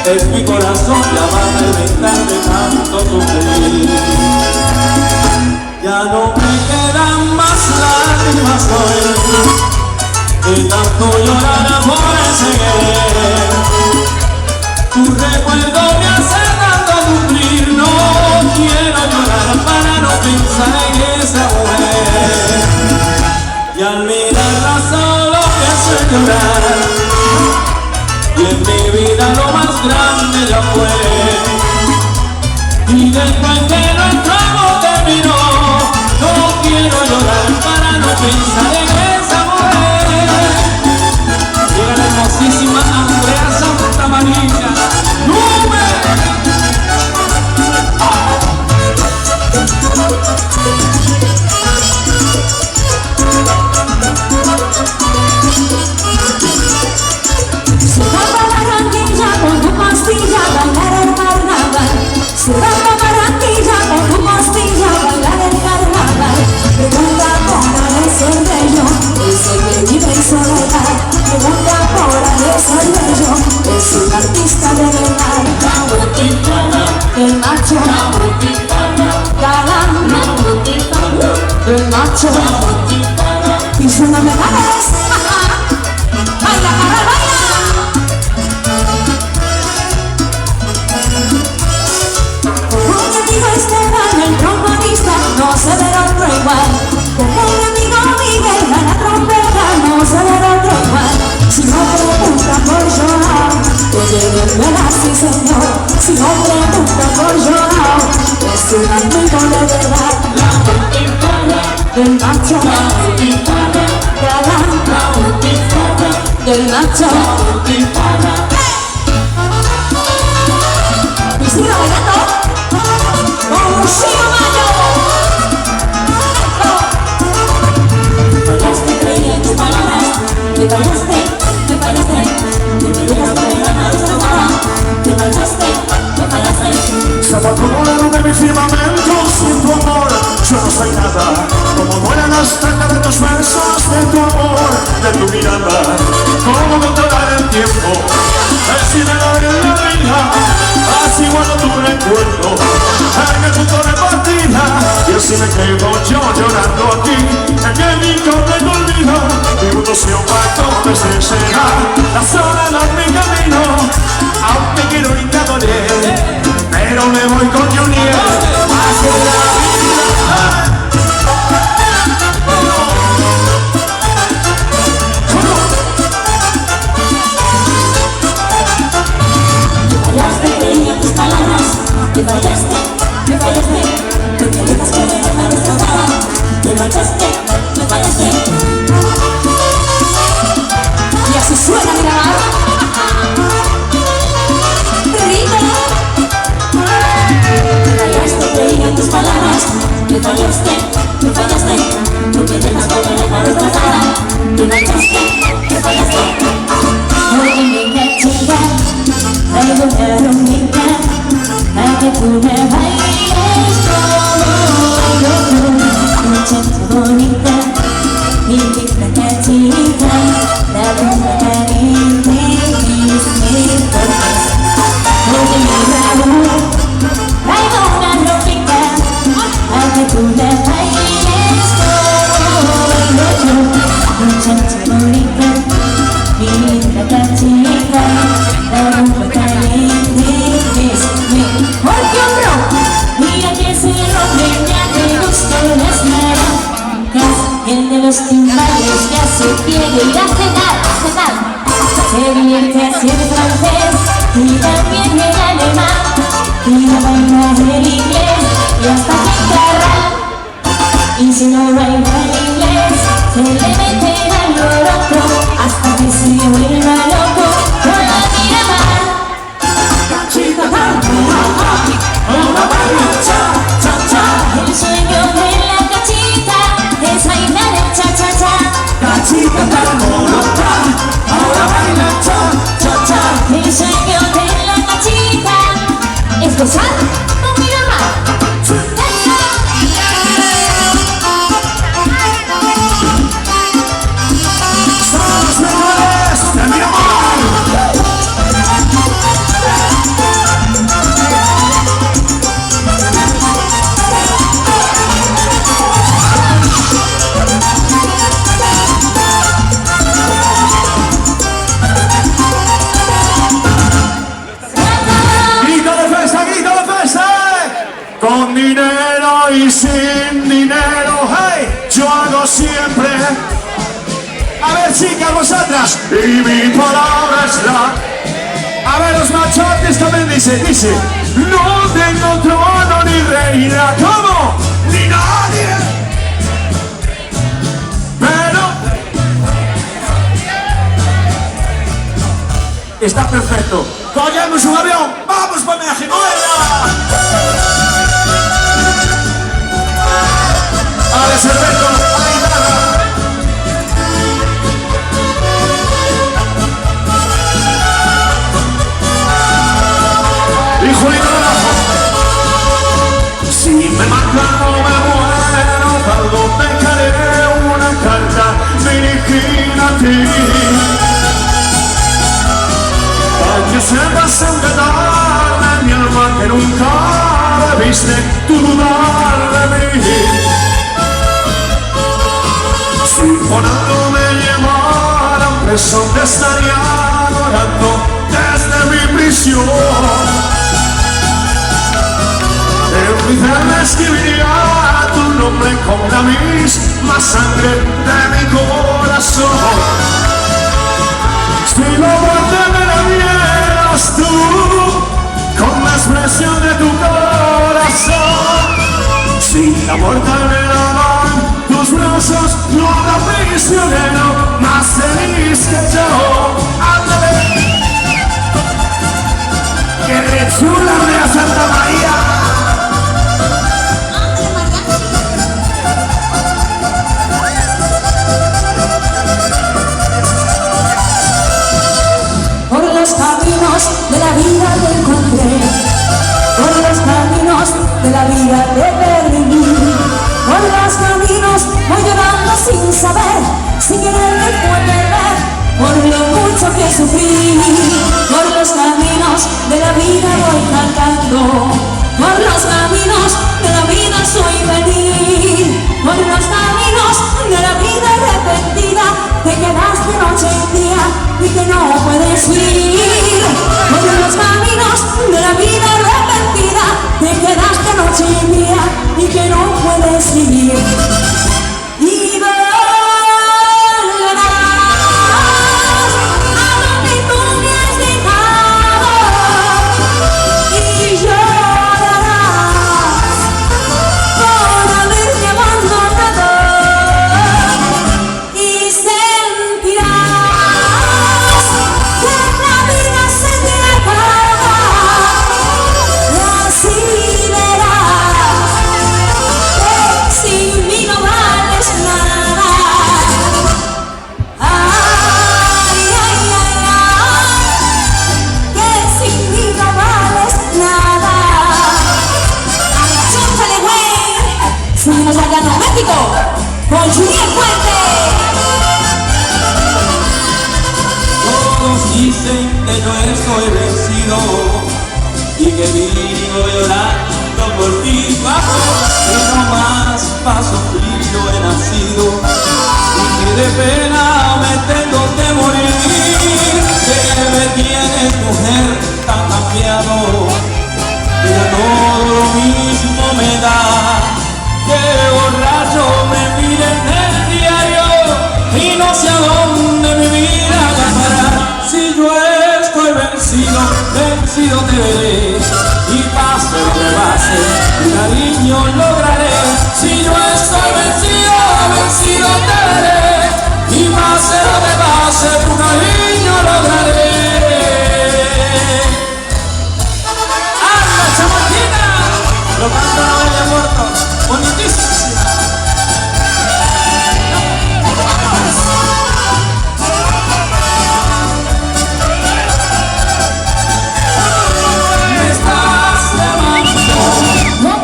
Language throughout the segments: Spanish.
Es mi corazón ya va a reventar de tanto sufrir. Ya no me quedan más lágrimas hoy, de tanto llorar por ese querer. Tu recuerdo me hace tanto sufrir, no quiero llorar para no pensar en esa mujer. Y al mirarla solo pienso en llorar, y en mi vida lo más grande ya fue. Y después que nuestro amor terminó, no quiero llorar para no pensar en esa mujer. Llega la hermosísima Andrea Santa María. Es un artista de verdad, el macho, galán, el macho, y su nombre es baila, baila, baila. Como un amigo Esteban, el trombonista, no se verá otro igual. Como un amigo Miguel, a la trompeta, no se verá otro igual. Si no pregunta por llorar, que llegue el verás, sí señor. Si no pregunta por llorar, es un amigo de verdad. Del macho, galán, del macho. Y sigue bailando con un chico mayo. Fallaste, creí en tus palabras, me fallaste. Se apagó la luz de mi firmamento sin tu amor. Yo no soy nada, como mueran las tantas de tus besos, de tu amor, de tu mirada. ¿Cómo controlar el tiempo? Es siderar en la vida, así guardo tu recuerdo en el punto de partida. Y así me quedo yo llorando aquí, en el rincón de tu olvido. Mi mundo se opacó desde será la soledad mi camino. Aunque quiero ir a morir, pero me voy con Junior hacia la vida. Me fallaste, creí en tus palabras. Me fallaste, porque dejas que me deja destrozada. Me marchaste, me fallaste. Y así suena mi grabar. Creí en tus palabras, me fallaste, porque dejas que me deja destrozada. Me marchaste, me fallaste. Hoy me castiga, hay una romita, a que tú me bailes como loco. Muchacha bonita, mi linda cachita, la bomba caliente, mis torres. Hoy me grabo, traigo una ropita, a que tú me bailes como loco. Muchacha bonita, mi linda cachita, la bomba caliente es mejor que un rock. Mira que ese rock ya te gusta las naranjas, el de los timbales que hace quiere ir a cenar. Se divierte así el francés y también el alemán, y la baila el inglés y hasta que encarra. Y si no baila el inglés, se le mete al otro hasta que se vuelva loco con la Miramar. Cachita, el sueño de la cachita es bailar el cha-cha-cha. Cachita tan molota, ahora baila cha-cha-cha. El sueño de la cachita es gozar con Miramar. y sin dinero, hey, yo hago siempre. A ver, chicas, vosotras. Y mi palabra es la. A ver, los machotes también dice, no tengo trono ni reina, ¿cómo? Ni nadie. Pero está perfecto. Cogemos un avión, vamos para México, ¡venga! Alex Alberto, a la guitarra. Y Julito Naranjo. Si me matan o me muero, cuando dejaré una carta dirigida a ti. Para que sepas encantarme mi alma que nunca debiste tú dudar de mí. Si por algo me llevaran preso te estaría adorando desde mi prisión. En mi celda escribiría tu nombre con la misma sangre de mi corazón. Si la muerte me la dieras tú, con la expresión de tu corazón. Si la muerte me la dan tus brazos, no habrá prisionero más feliz que yo. ¡Ándale! ¡Qué rechula de Santa María! Por los caminos de la vida te encontré, por los caminos de la vida te perdí, por los caminos voy llorando sin saber, sin quererme volver, por lo mucho que sufrí. Por los caminos de la vida voy cantando, por los caminos de la vida soy feliz, por los caminos de la vida arrepentida, te quedaste noche y día y que no puedes ir. Por los caminos de la vida arrepentida, te quedaste noche y día y que no puedes ir. Y con Julián Fuente. Todos dicen que yo estoy vencido y que vivo llorando por ti, bajo que no más paso frío he nacido y que de pena me tengo que morir. Que me tienes, mujer, tan cambiado, que a todo lo mismo me da. Que borracho me miren en el diario y no sé a dónde mi vida va a parar. Si yo estoy vencido, vencido te veré, y pase lo que pase, tu cariño lograré. Si yo estoy vencido, vencido te veré, y pase lo que pase, tu cariño lograré. ¡Anda, chamaquita! Lo canto Noelia Muerto. Bonitísima. Me estás llamando.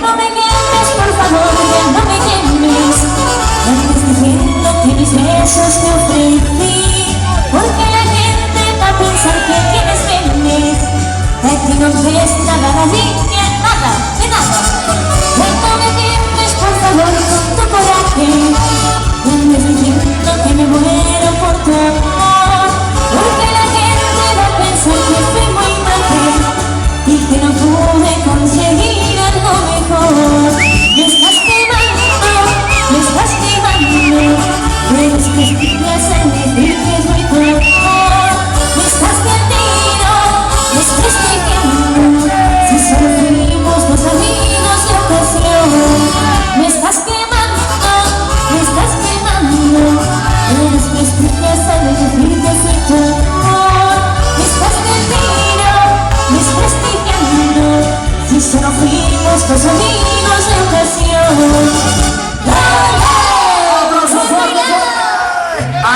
No me llames, por favor, no me llames. No estés diciendo que mis besos te ofrecí, porque la gente va a pensar que tienes penes. Aquí no ves nada, niña, nada, de nada. No me llames, por favor, con tu coraje. No estés diciendo que me muero por tu amor, porque la gente va a pensar que soy muy maja y que no pude conseguir algo mejor. Y estás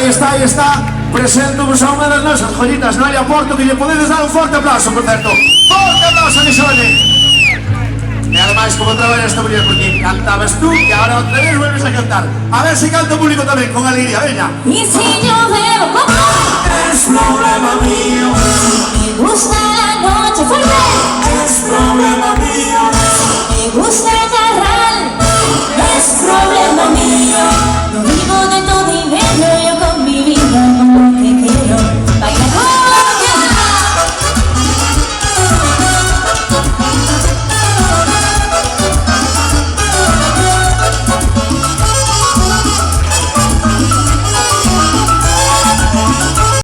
Aí está. Presento-vos a unha das nosas joyitas, Noelia Porto, que lle podedes dar un forte aplauso, por certo. Forte aplauso, Nisone. E ademais, como trabalha esta muller, porque cantabas tú e agora outra vez vuelves a cantar. A ver se canta o público tamén, con alegría, veña. Y si yo bebo como Es problema mío. me gusta la noche